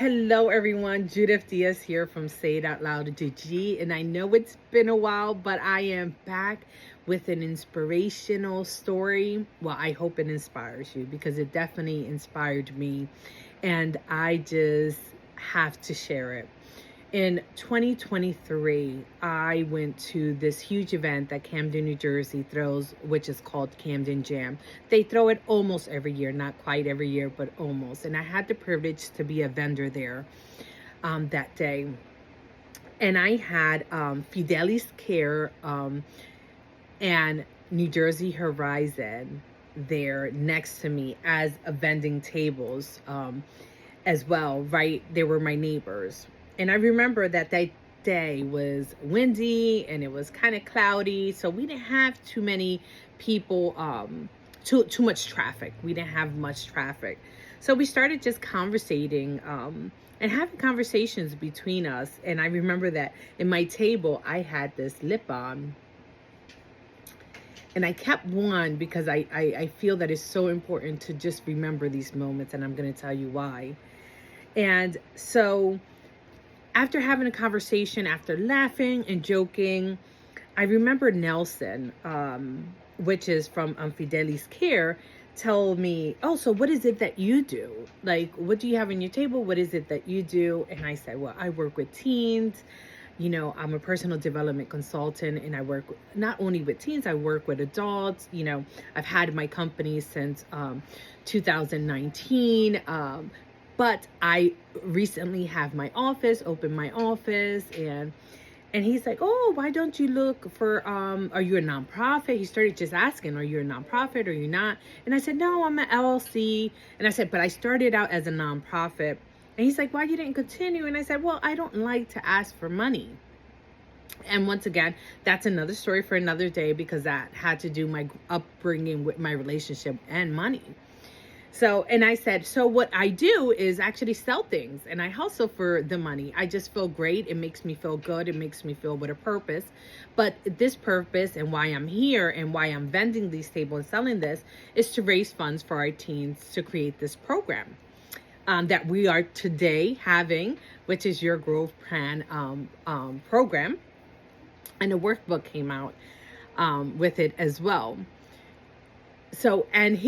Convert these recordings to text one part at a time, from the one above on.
Hello, everyone. Judith Diaz here from Say It Out Loud GG. And I know it's been a while, but I am back with an inspirational story. Well, I hope it inspires you because it definitely inspired me. And I just have to share it. In 2023, I went to this huge event that Camden, New Jersey throws, which is called Camden Jam. They throw it almost every year, not quite every year, but almost. And I had the privilege to be a vendor there that day. And I had Fidelis Care and New Jersey Horizon there next to me as a vending tables as well, right? They were my neighbors. And I remember that day was windy and it was kind of cloudy. So we didn't have too many people, too much traffic. We didn't have much traffic. So we started just conversating and having conversations between us. And I remember that in my table, I had this lip balm. And I kept one because I feel that it's so important to just remember these moments. And I'm going to tell you why. And so after having a conversation, after laughing and joking, I remember Nelson, which is from Fidelis Care, tell me, oh, so what is it that you do? Like, what do you have on your table? What is it that you do? And I said, well, I work with teens. You know, I'm a personal development consultant and I work not only with teens, I work with adults. You know, I've had my company since 2019. But I recently have my office, opened my office, and he's like, oh, why don't you look for, are you a nonprofit? He started just asking, are you a nonprofit or you're not? And I said, no, I'm an LLC. And I said, but I started out as a nonprofit. And he's like, why you didn't continue? And I said, well, I don't like to ask for money. And once again, that's another story for another day because that had to do my upbringing with my relationship and money. So, and I said, so what I do is actually sell things and I hustle for the money. I just feel great. It makes me feel good. It makes me feel with a purpose. But this purpose and why I'm here and why I'm vending these tables and selling this is to raise funds for our teens to create this program that we are today having, which is your growth plan program. And a workbook came out with it as well. So, and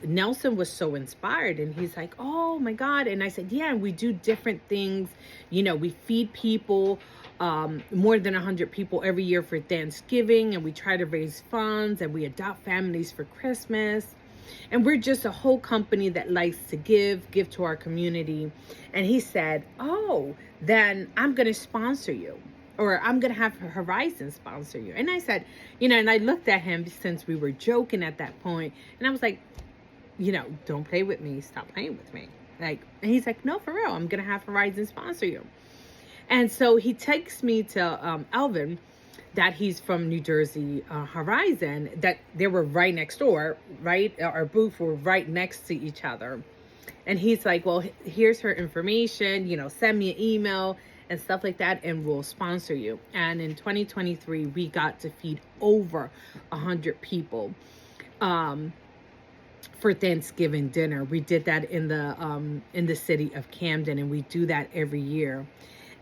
Nelson was so inspired and he's like, oh my God. And I said, yeah, and we do different things. You know, we feed people, more than 100 people every year for Thanksgiving. And we try to raise funds and we adopt families for Christmas. And we're just a whole company that likes to give to our community. And he said, oh, then I'm going to sponsor you. Or I'm going to have Horizon sponsor you. And I said, you know, and I looked at him since we were joking at that point. And I was like, you know, don't play with me. Stop playing with me. Like, and he's like, no, for real. I'm going to have Horizon sponsor you. And so he takes me to Alvin, that he's from New Jersey Horizon, that they were right next door, right? Our booth were right next to each other. And he's like, well, here's her information, you know, send me an email and stuff like that, and we'll sponsor you. And in 2023, we got to feed over 100 people for Thanksgiving dinner. We did that in the city of Camden, and we do that every year.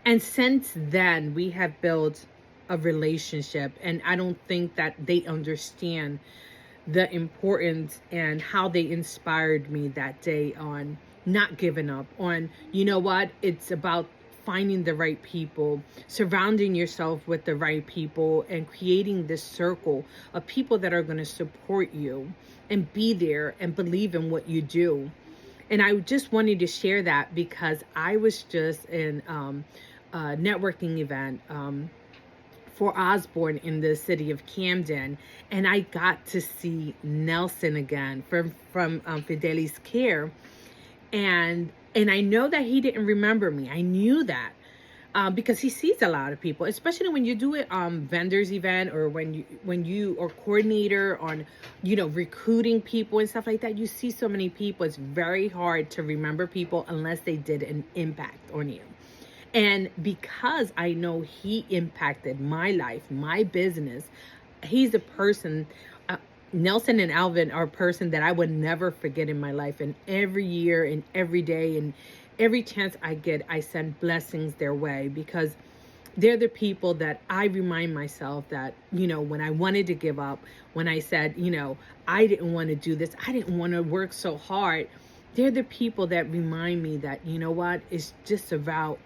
And since then, we have built a relationship, and I don't think that they understand the importance and how they inspired me that day on not giving up, on, you know what, it's about finding the right people, surrounding yourself with the right people, and creating this circle of people that are going to support you and be there and believe in what you do. And I just wanted to share that because I was just in a networking event for Osborne in the city of Camden, and I got to see Nelson again from Fidelis Care, and I know that he didn't remember me. I knew that because he sees a lot of people, especially when you do it vendors event, or when you are coordinator on, you know, recruiting people and stuff like that. You see so many people. It's very hard to remember people unless they did an impact on you. And because I know he impacted my life, my business, he's a person, Nelson and Alvin are a person that I would never forget in my life. And every year and every day, and every chance I get, I send blessings their way, because they're the people that I remind myself that, when I wanted to give up, when I said, I didn't want to do this, I didn't want to work so hard. They're the people that remind me that, what, it's just about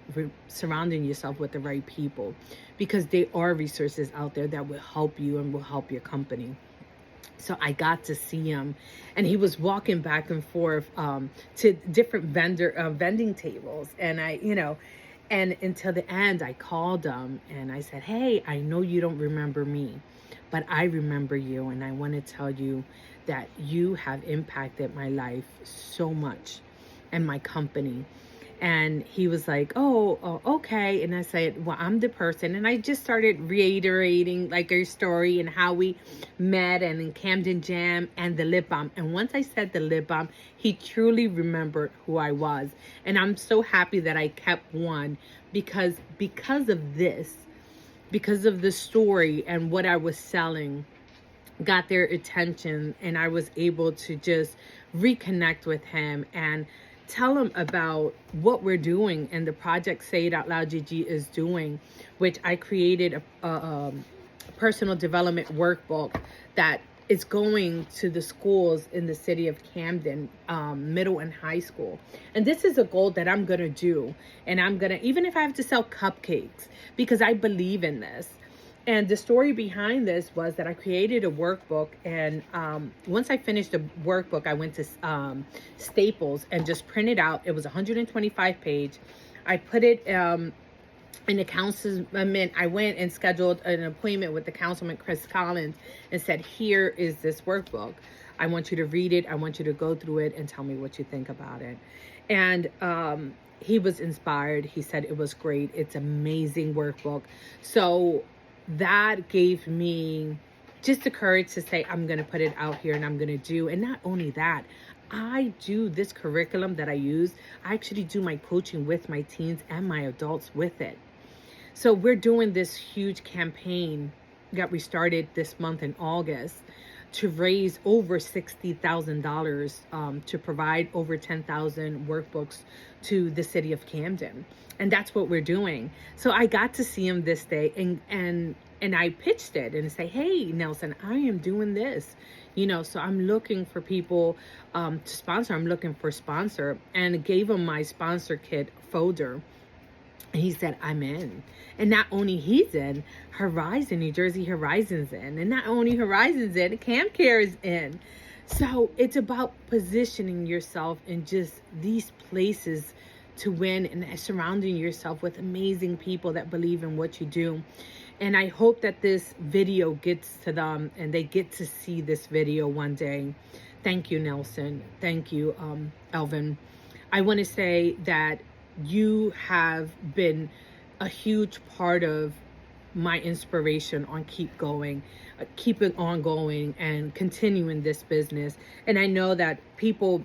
surrounding yourself with the right people, because there are resources out there that will help you and will help your company. So I got to see him, and he was walking back and forth to different vending tables. And and until the end, I called him and I said, hey, I know you don't remember me, but I remember you. And I want to tell you that you have impacted my life so much and my company. And he was like, oh, okay. And I said, well, I'm the person. And I just started reiterating like our story and how we met, and in Camden Jam, and the lip balm. And once I said the lip balm, he truly remembered who I was. And I'm so happy that I kept one, because of this, because of the story and what I was selling, got their attention, and I was able to just reconnect with him and tell him about what we're doing and the project Say It Out Loud GG is doing, which I created a personal development workbook that is going to the schools in the city of Camden, middle and high school. And this is a goal that I'm going to do. And I'm going to, even if I have to sell cupcakes, because I believe in this. And the story behind this was that I created a workbook, and once I finished the workbook, I went to Staples and just printed out. It was 125 page. I put it in the councilman. I went and scheduled an appointment with the councilman, Chris Collins, and said, here is this workbook. I want you to read it. I want you to go through it and tell me what you think about it. And he was inspired. He said it was great. It's amazing workbook. So that gave me just the courage to say, I'm going to put it out here and I'm going to do. And not only that, I do this curriculum that I use. I actually do my coaching with my teens and my adults with it. So we're doing this huge campaign that we started this month in August to raise over $60,000 to provide over 10,000 workbooks to the city of Camden. And that's what we're doing. So I got to see him this day, and I pitched it and say, hey, Nelson, I am doing this. So I'm looking for people to sponsor. I'm looking for a sponsor, and gave him my sponsor kit folder. And he said, I'm in. And not only he's in, Horizon, New Jersey Horizon's in. And not only Horizon's in, Camp Care is in. So it's about positioning yourself in just these places to win, and surrounding yourself with amazing people that believe in what you do. And I hope that this video gets to them and they get to see this video one day. Thank you, Nelson. Thank you, Elvin. I want to say that you have been a huge part of my inspiration on keep on going and continuing this business. And I know that people,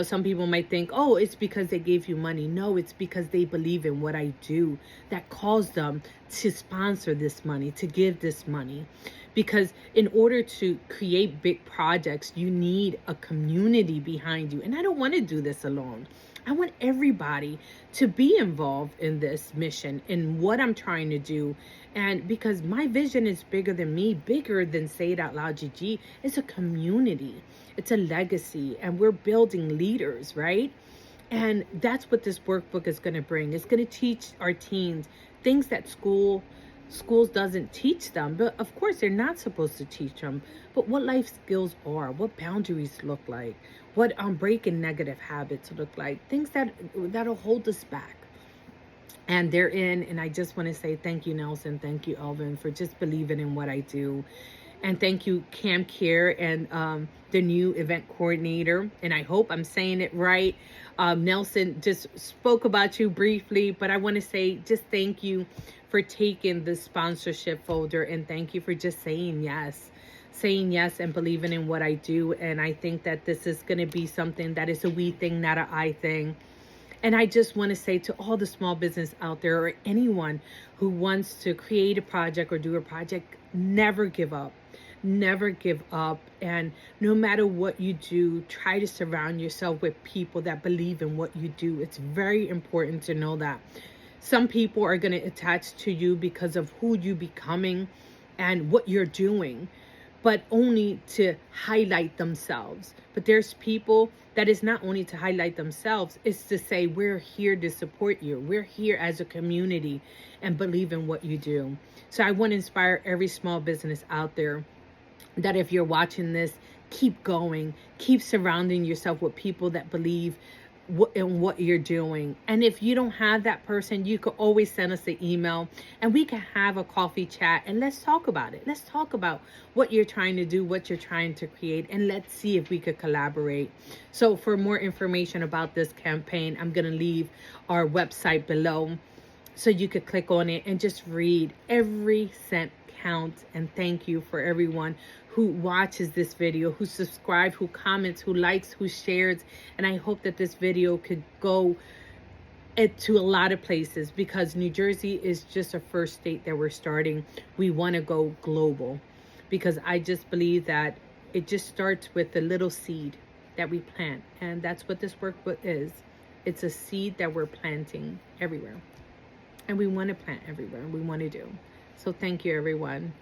some people might think, oh, it's because they gave you money. No, it's because they believe in what I do that caused them to sponsor this money, to give this money. Because in order to create big projects, you need a community behind you. And I don't want to do this alone. I want everybody to be involved in this mission, in what I'm trying to do. And because my vision is bigger than me, bigger than Say It Out Loud GG. It's a community. It's a legacy. And we're building leaders, right? And that's what this workbook is going to bring. It's going to teach our teens things that schools doesn't teach them. But of course, they're not supposed to teach them. But what life skills are, what boundaries look like, what breaking negative habits look like, things that'll hold us back. And they're in. And I just want to say thank you, Nelson. Thank you, Elvin, for just believing in what I do. And thank you, Camp Care, and the new event coordinator. And I hope I'm saying it right. Nelson just spoke about you briefly, but I want to say just thank you for taking the sponsorship folder, and thank you for just saying yes and believing in what I do. And I think that this is going to be something that is a we thing, not an I thing. And I just want to say to all the small business out there, or anyone who wants to create a project or do a project, never give up. Never give up. And no matter what you do, try to surround yourself with people that believe in what you do. It's very important to know that. Some people are going to attach to you because of who you becoming and what you're doing, but only to highlight themselves. But there's people that is not only to highlight themselves, it's to say, we're here to support you. We're here as a community and believe in what you do. So I want to inspire every small business out there that if you're watching this, keep going, keep surrounding yourself with people that believe in what you're doing. And if you don't have that person, you could always send us an email and we can have a coffee chat and let's talk about it. Let's talk about what you're trying to do, what you're trying to create, and let's see if we could collaborate. So for more information about this campaign, I'm going to leave our website below so you could click on it and just read. Every cent counts. And thank you for everyone who watches this video, who subscribes, who comments, who likes, who shares. And I hope that this video could go to a lot of places, because New Jersey is just a first state that we're starting. We want to go global, because I just believe that it just starts with the little seed that we plant. And that's what this workbook is. It's a seed that we're planting everywhere. And we want to plant everywhere. We want to do. So thank you, everyone.